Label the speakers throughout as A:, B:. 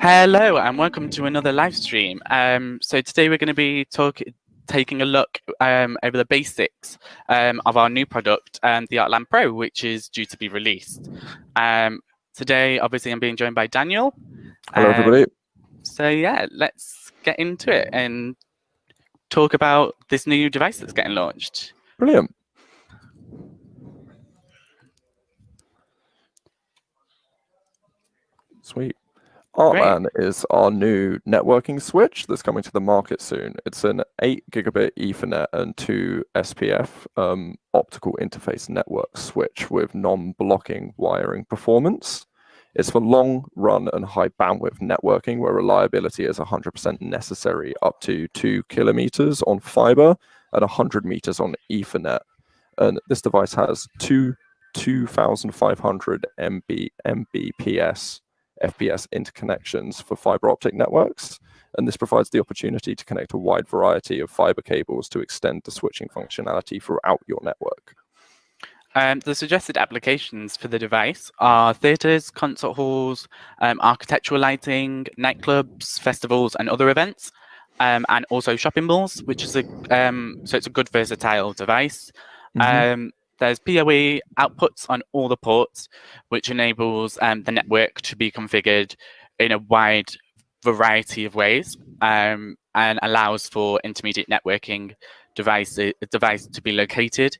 A: Hello and welcome to another live stream. So today we're going to be taking a look over the basics of our new product, the ArtLAN Pro, which is due to be released. Today, obviously, I'm being joined by Daniel.
B: Hello, everybody.
A: So yeah, let's get into it and talk about this new device that's getting launched.
B: Brilliant. Sweet. ArtLAN is our new networking switch that's coming to the market soon. It's an 8 gigabit Ethernet and 2 SPF optical interface network switch with non-blocking wiring performance. It's for long run and high bandwidth networking where reliability is 100% necessary, up to 2 kilometers on fiber and 100 meters on Ethernet. And this device has 2,500 Mbps FPS interconnections for fiber optic networks, and this provides the opportunity to connect a wide variety of fiber cables to extend the switching functionality throughout your network.
A: The suggested applications for the device are theatres, concert halls, architectural lighting, nightclubs, festivals and other events, and also shopping malls, which is so it's a good versatile device. There's PoE outputs on all the ports, which enables the network to be configured in a wide variety of ways and allows for intermediate networking device to be located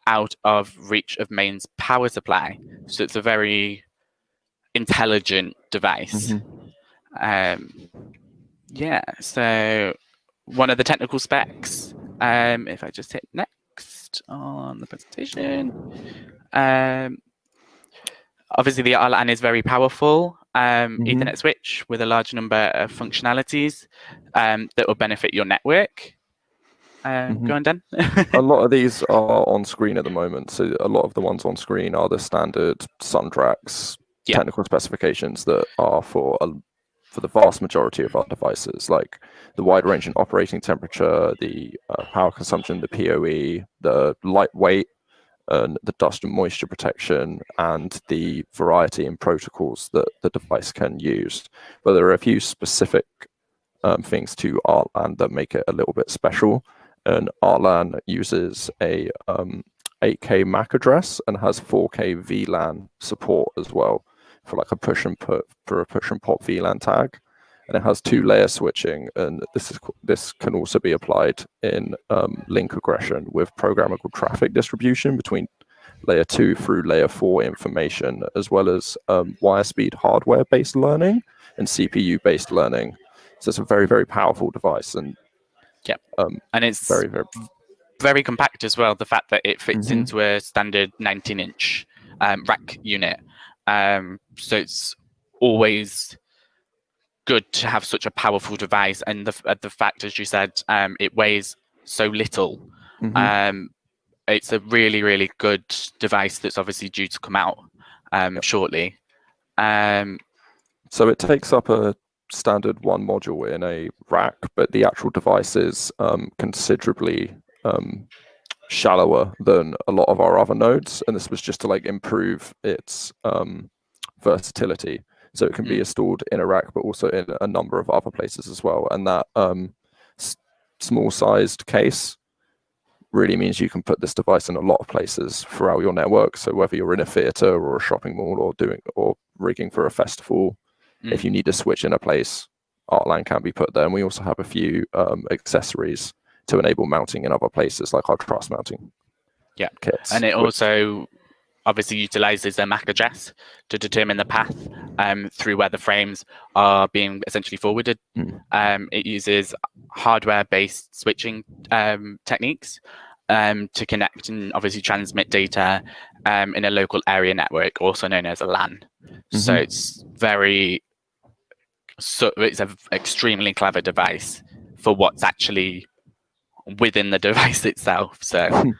A: out of reach of mains power supply. So it's a very intelligent device. Yeah, so one of the technical specs, if I just hit next on the presentation. Obviously, the ArtLAN is very powerful Ethernet switch with a large number of functionalities that will benefit your network. Go on, Dan.
B: A lot of these are on screen at the moment. So a lot of the ones on screen are the standard Sundrax technical specifications that are for the vast majority of our devices, like the wide range in operating temperature, the power consumption, the PoE, the lightweight, and the dust and moisture protection, and the variety in protocols that the device can use. But there are a few specific things to ArtLAN that make it a little bit special. And ArtLAN uses a 8K MAC address and has 4K VLAN support as well, for like a push and pop VLAN tag, and it has 2-layer switching, and this can also be applied in link aggression with programmable traffic distribution between layer 2 through layer 4 information, as well as wire speed hardware based learning and CPU based learning. So it's a very, very powerful device, and
A: and it's
B: very, very,
A: very compact as well. The fact that it fits into a standard 19-inch rack unit. So it's always good to have such a powerful device, and the fact, as you said, it weighs so little. It's a really, really good device that's obviously due to come out shortly.
B: So it takes up a standard 1 module in a rack, but the actual device is considerably shallower than a lot of our other nodes, and this was just to like improve its versatility, so it can be installed in a rack but also in a number of other places as well. And that small sized case really means you can put this device in a lot of places throughout your network. So whether you're in a theater or a shopping mall or rigging for a festival, if you need a switch in a place, ArtLAN can be put there. And we also have a few accessories to enable mounting in other places, like our truss mounting kits.
A: And it also obviously utilizes a MAC address to determine the path through where the frames are being essentially forwarded. It uses hardware-based switching techniques to connect and obviously transmit data in a local area network, also known as a LAN. So it's it's an extremely clever device for what's actually within the device itself. So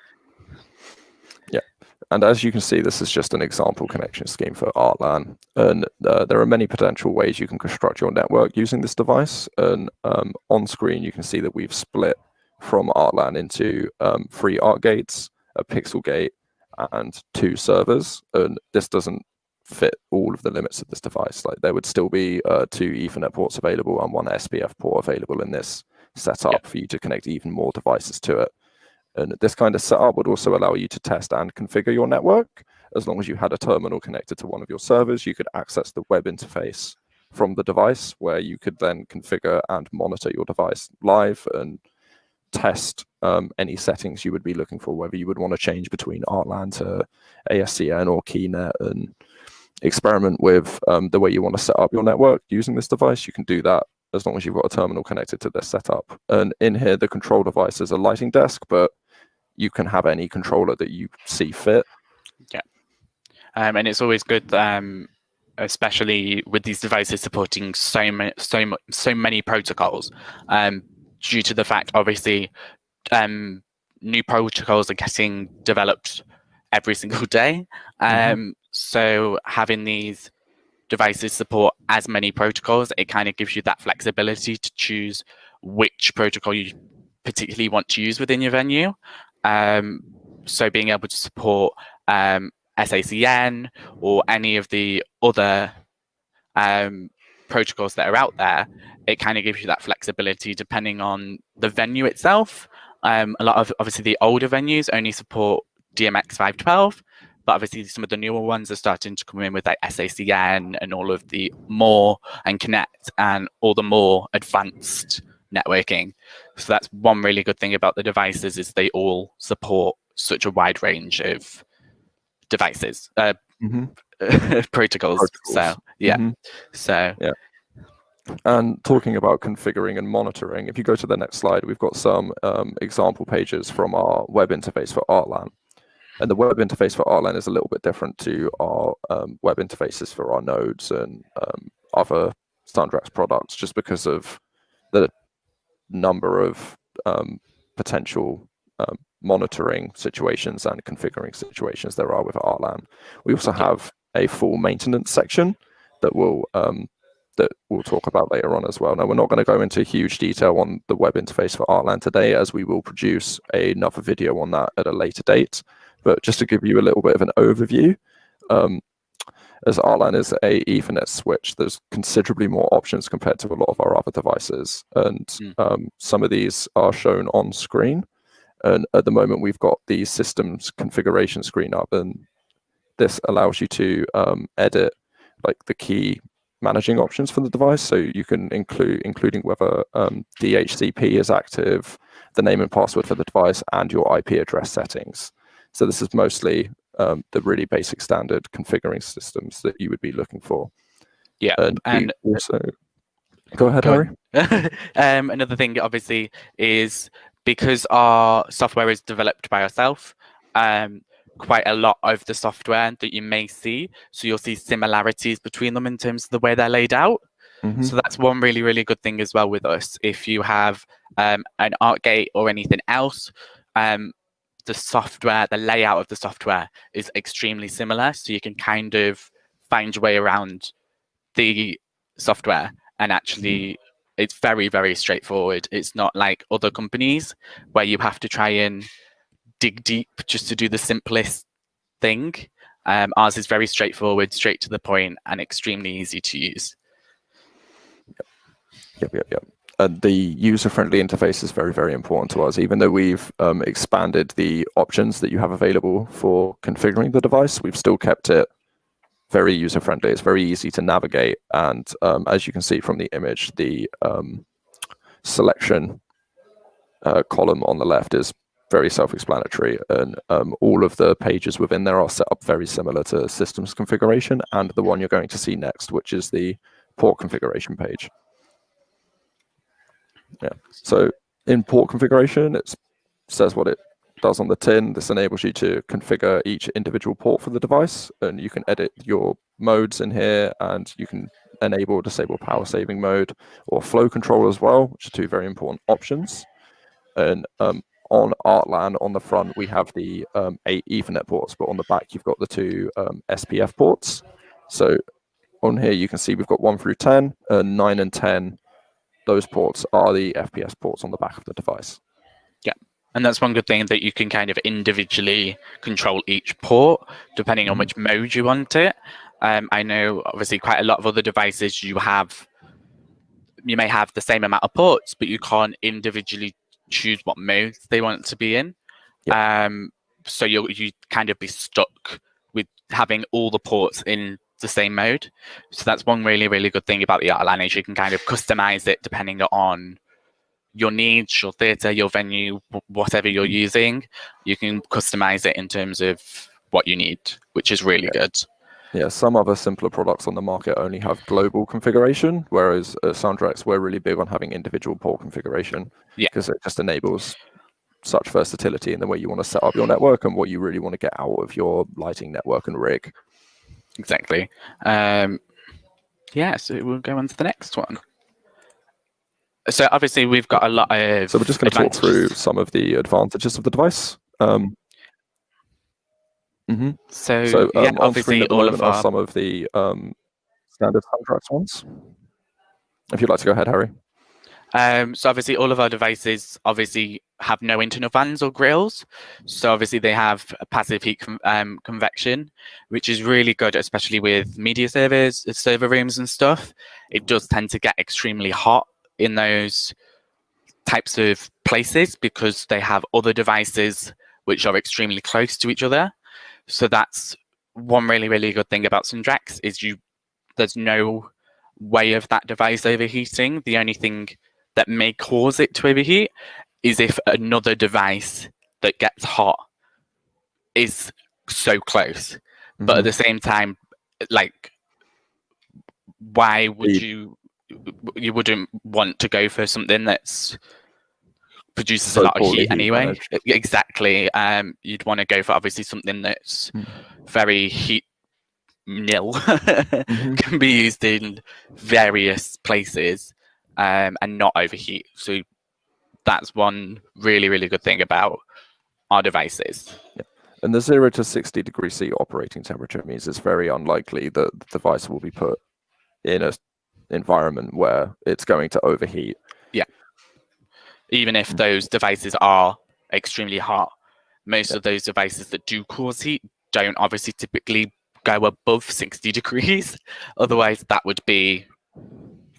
B: and as you can see, this is just an example connection scheme for ArtLAN, and there are many potential ways you can construct your network using this device. And on screen you can see that we've split from ArtLAN into 3 ArtGates, a Pixel gate, and 2 servers. And this doesn't fit all of the limits of this device. Like there would still be 2 Ethernet ports available and 1 SPF port available in this setup for you to connect even more devices to it. And this kind of setup would also allow you to test and configure your network. As long as you had a terminal connected to one of your servers, you could access the web interface from the device, where you could then configure and monitor your device live and test any settings you would be looking for, whether you would want to change between ArtLAN to ASCN or KeyNet, and experiment with the way you want to set up your network using this device. You can do that as long as you've got a terminal connected to this setup. And in here, the control device is a lighting desk, but you can have any controller that you see fit.
A: Yeah. And it's always good, especially with these devices supporting so many protocols, due to the fact, obviously, new protocols are getting developed every single day. So having these devices support as many protocols, it kind of gives you that flexibility to choose which protocol you particularly want to use within your venue. So being able to support SACN or any of the other protocols that are out there, it kind of gives you that flexibility depending on the venue itself. A lot of, obviously, the older venues only support DMX 512, but obviously some of the newer ones are starting to come in with like SACN and all of the more, and Connect and all the more advanced networking. So that's one really good thing about the devices, is they all support such a wide range of devices, protocols. So yeah.
B: And talking about configuring and monitoring, if you go to the next slide, we've got some example pages from our web interface for ArtLAN. And the web interface for ArtLAN is a little bit different to our web interfaces for our nodes and other Sundrax products, just because of the number of potential monitoring situations and configuring situations there are with ArtLAN. We also have a full maintenance section that we'll talk about later on as well. Now, we're not going to go into huge detail on the web interface for ArtLAN today, as we will produce another video on that at a later date. But just to give you a little bit of an overview, as ArtLAN is a Ethernet switch, there's considerably more options compared to a lot of our other devices. And some of these are shown on screen. And at the moment, we've got the systems configuration screen up, and this allows you to edit like the key managing options for the device. So you can including whether DHCP is active, the name and password for the device, and your IP address settings. So this is mostly the really basic standard configuring systems that you would be looking for.
A: Yeah, and
B: also, go ahead, Harry.
A: Another thing, obviously, is because our software is developed by ourselves, quite a lot of the software that you may see, so you'll see similarities between them in terms of the way they're laid out. So that's one really, really good thing as well with us. If you have an ArtGate or anything else, the software, the layout of the software is extremely similar, so you can kind of find your way around the software, and actually it's very, very straightforward. It's not like other companies where you have to try and dig deep just to do the simplest thing. Ours is very straightforward, straight to the point, and extremely easy to use.
B: Yep. And the user-friendly interface is very, very important to us. Even though we've expanded the options that you have available for configuring the device, we've still kept it very user-friendly. It's very easy to navigate. And as you can see from the image, the selection column on the left is very self-explanatory. And all of the pages within there are set up very similar to systems configuration and the one you're going to see next, which is the port configuration page. Yeah. So in port configuration, it says what it does on the tin. This enables you to configure each individual port for the device, and you can edit your modes in here, and you can enable or disable power saving mode or flow control as well, which are 2 very important options. And on ArtLAN, on the front, we have the 8 Ethernet ports, but on the back, you've got the 2 SPF ports. So on here, you can see we've got 1 through 10, 9 and 10. Those ports are the FPS ports on the back of the device.
A: Yeah, and that's one good thing, that you can kind of individually control each port depending on which mode you want it. I know obviously quite a lot of other devices you may have the same amount of ports, but you can't individually choose what mode they want to be in. So you kind of be stuck with having all the ports in the same mode. So that's one really, really good thing about the ArtLAN is you can kind of customize it depending on your needs, your theatre, your venue, whatever you're using. You can customize it in terms of what you need, which is really good.
B: Yeah, some other simpler products on the market only have global configuration, whereas at Sundrax, we're really big on having individual port configuration because it just enables such versatility in the way you want to set up your network and what you really want to get out of your lighting network and rig.
A: Exactly. So we'll go on to the next one. So obviously we've got a lot of.
B: So we're just going to talk through some of the advantages of the device.
A: So
B: on screen at the moment are some of the standard Sundrax ones. If you'd like to go ahead, Harry.
A: So obviously all of our devices obviously have no internal fans or grills. So obviously they have a passive heat convection, which is really good, especially with media servers, server rooms and stuff. It does tend to get extremely hot in those types of places because they have other devices which are extremely close to each other. So that's one really, really good thing about Sundrax is there's no way of that device overheating. The only thing that may cause it to overheat is if another device that gets hot is so close. But at the same time, like, why would you wouldn't want to go for something that's produces a lot of heat anyway? Exactly. You'd want to go for obviously something that's very heat nil, can be used in various places and not overheat. So that's one really, really good thing about our devices.
B: And the 0 to 60 degrees C operating temperature means it's very unlikely that the device will be put in an environment where it's going to overheat.
A: Yeah. Even if those devices are extremely hot, most of those devices that do cause heat don't obviously typically go above 60 degrees. Otherwise, that would be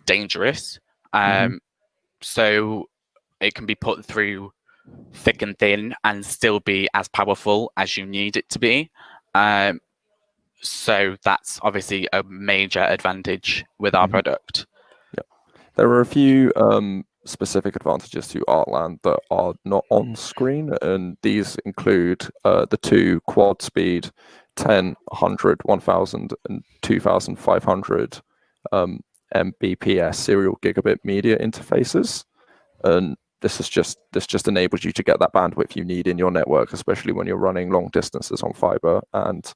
A: dangerous. So it can be put through thick and thin and still be as powerful as you need it to be. So that's obviously a major advantage with our product.
B: There are a few specific advantages to ArtLAN that are not on screen, and these include the two quad speed 10, 100, 1000 and 2500 Mbps serial gigabit media interfaces. And this just enables you to get that bandwidth you need in your network, especially when you're running long distances on fiber and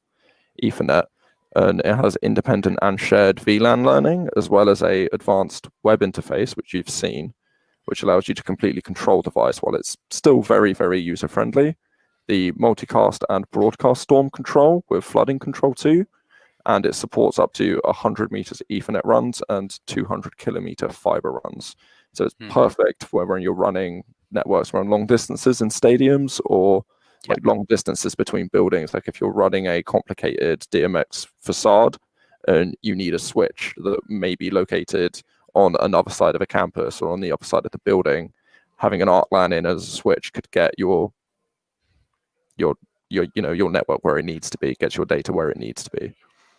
B: Ethernet. And it has independent and shared VLAN learning, as well as a advanced web interface, which you've seen, which allows you to completely control the device while it's still very, very user-friendly. The multicast and broadcast storm control with flooding control too, and it supports up to 100 meters Ethernet runs and 200 kilometer fiber runs. So it's perfect whether you're running networks run long distances in stadiums or like long distances between buildings. Like if you're running a complicated DMX facade and you need a switch that may be located on another side of a campus or on the other side of the building, having an ArtLAN in as a switch could get your network where it needs to be, gets your data where it needs to be.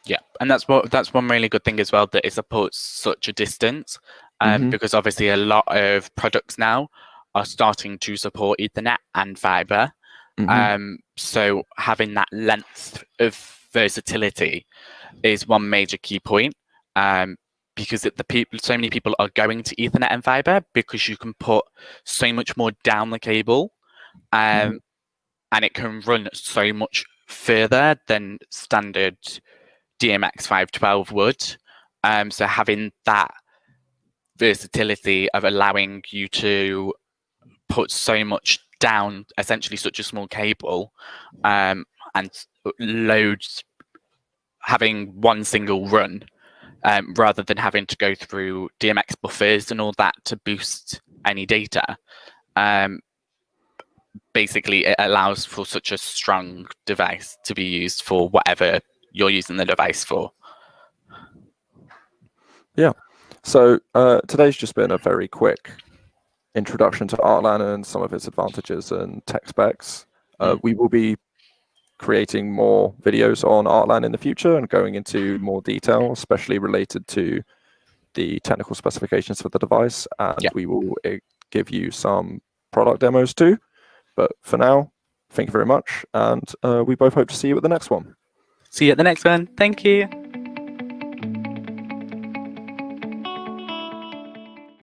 A: Yeah, and that's one really good thing as well, that it supports such a distance, because obviously a lot of products now are starting to support Ethernet and fiber. So having that length of versatility is one major key point, because so many people are going to Ethernet and fiber because you can put so much more down the cable, and it can run so much further than standard DMX 512 would. So having that versatility of allowing you to put so much down essentially such a small cable, and loads, having one single run, rather than having to go through DMX buffers and all that to boost any data. Basically, it allows for such a strong device to be used for whatever you're using the device for.
B: Yeah. So today's just been a very quick introduction to ArtLAN and some of its advantages and tech specs. We will be creating more videos on ArtLAN in the future and going into more detail, especially related to the technical specifications for the device. And we will give you some product demos too. But for now, thank you very much. And we both hope to see you at the next one.
A: See you at the next one. Thank you.